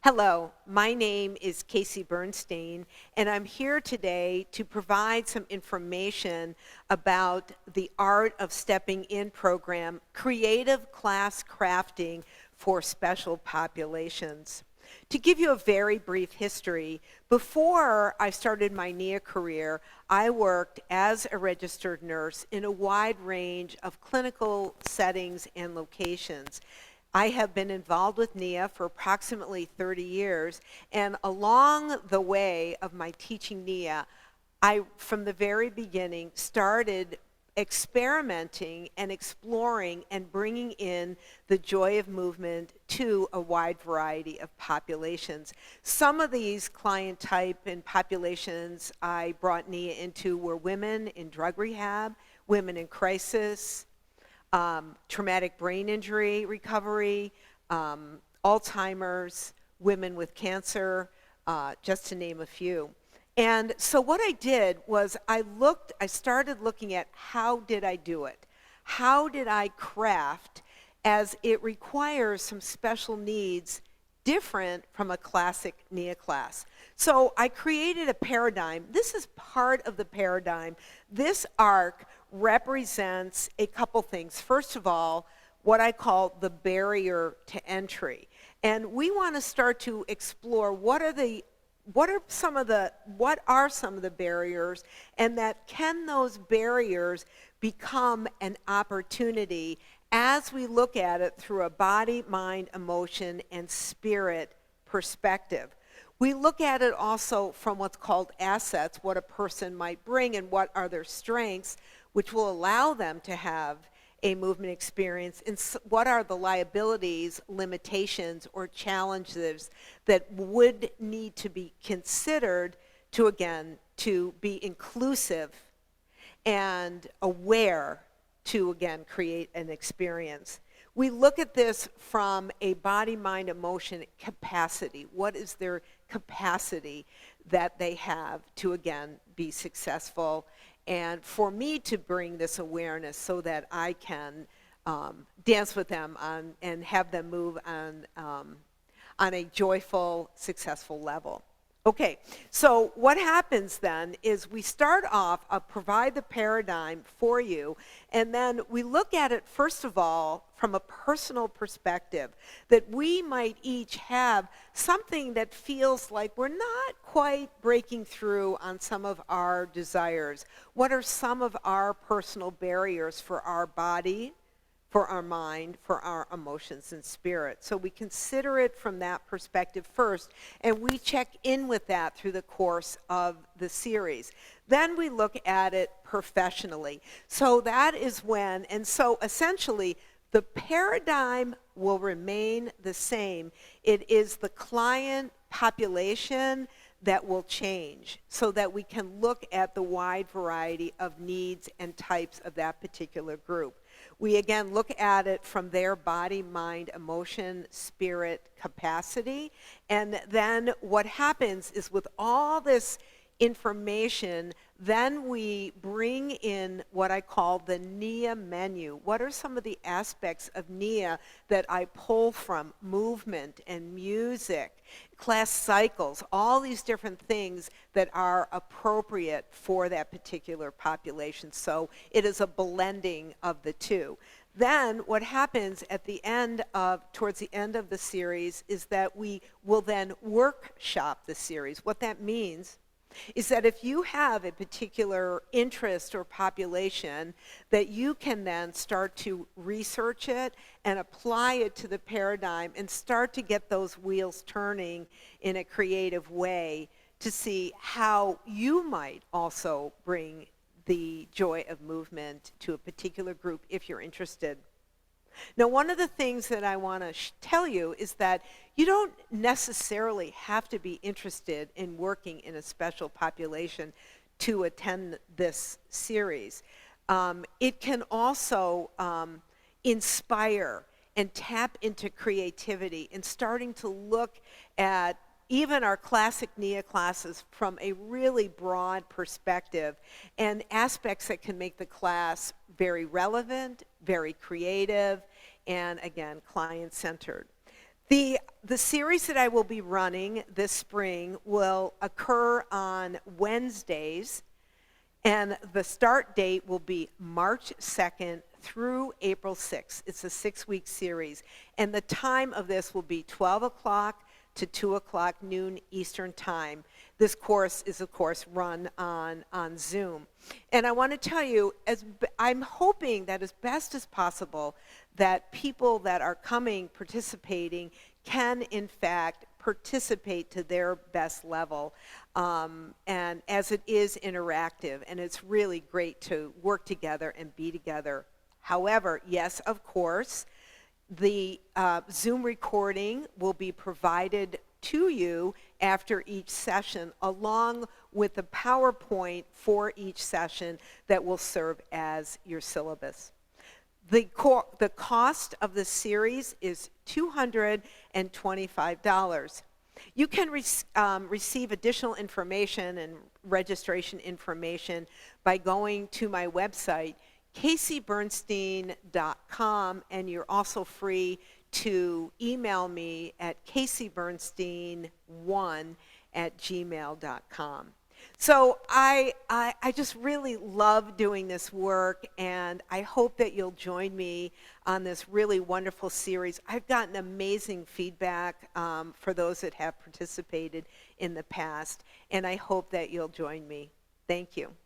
Hello, my name is Casey Bernstein, and I'm here today to provide some information about the Art of Stepping In program, Creative Class Crafting for Special Populations. To give you a very brief history, before I started my NIA career, I worked as a registered nurse in a wide range of clinical settings and locations. I have been involved with NIA for approximately 30 years, and along the way of my teaching NIA, I, from the very beginning, started experimenting and exploring and bringing in the joy of movement to a wide variety of populations. Some of these client type and populations I brought NIA into were women in drug rehab, women in crisis, traumatic brain injury recovery, Alzheimer's, women with cancer, just to name a few. And so what I did was I started looking at how did I do it? How did I craft, as it requires some special needs different from a classic NIA class. So I created a paradigm. This is part of the paradigm. This arc represents a couple things. First of all, what I call the barrier to entry. And we want to start to explore what are some of the barriers, and that can those barriers become an opportunity as we look at it through a body, mind, emotion, and spirit perspective. We look at it also from what's called assets, what a person might bring and what are their strengths, which will allow them to have a movement experience, and what are the liabilities, limitations, or challenges that would need to be considered to be inclusive and aware to, again, create an experience. We look at this from a body, mind, emotion capacity. What is their capacity that they have to, again, be successful? And for me to bring this awareness so that I can dance with them and have them move on a joyful, successful level. Okay, so what happens then is we start off, provide the paradigm for you, and then we look at it, first of all, from a personal perspective, that we might each have something that feels like we're not quite breaking through on some of our desires. What are some of our personal barriers for our body, for our mind, for our emotions and spirit? So we consider it from that perspective first, and we check in with that through the course of the series. Then we look at it professionally. So that is when, and so essentially, the paradigm will remain the same. It is the client population that will change so that we can look at the wide variety of needs and types of that particular group. We again look at it from their body, mind, emotion, spirit capacity. And then what happens is with all this information, then we bring in what I call the NIA menu. What are some of the aspects of NIA that I pull from? Movement and music, class cycles, all these different things that are appropriate for that particular population. So it is a blending of the two. Then what happens towards the end of the series is that we will then workshop the series. What that means is that if you have a particular interest or population, that you can then start to research it and apply it to the paradigm and start to get those wheels turning in a creative way to see how you might also bring the joy of movement to a particular group if you're interested. Now, one of the things that I want to tell you is that you don't necessarily have to be interested in working in a special population to attend this series. It can also inspire and tap into creativity and starting to look at even our classic NIA classes from a really broad perspective and aspects that can make the class very relevant, very creative, and again, client-centered. The series that I will be running this spring will occur on Wednesdays, and the start date will be March 2nd through April 6th. It's a 6-week series, and the time of this will be 12 o'clock to 2 o'clock noon Eastern Time. This course is, of course, run on Zoom. And I want to tell you, I'm hoping that as best as possible, that people that are participating, can, in fact, participate to their best level. And as it is interactive, and it's really great to work together and be together. However, yes, of course, the Zoom recording will be provided to you after each session, along with the PowerPoint for each session that will serve as your syllabus. The cost of the series is $225. You can receive additional information and registration information by going to my website, caseybernstein.com, and you're also free to email me at caseybernstein1@gmail.com. So I just really love doing this work, and I hope that you'll join me on this really wonderful series. I've gotten amazing feedback for those that have participated in the past, and I hope that you'll join me. Thank you.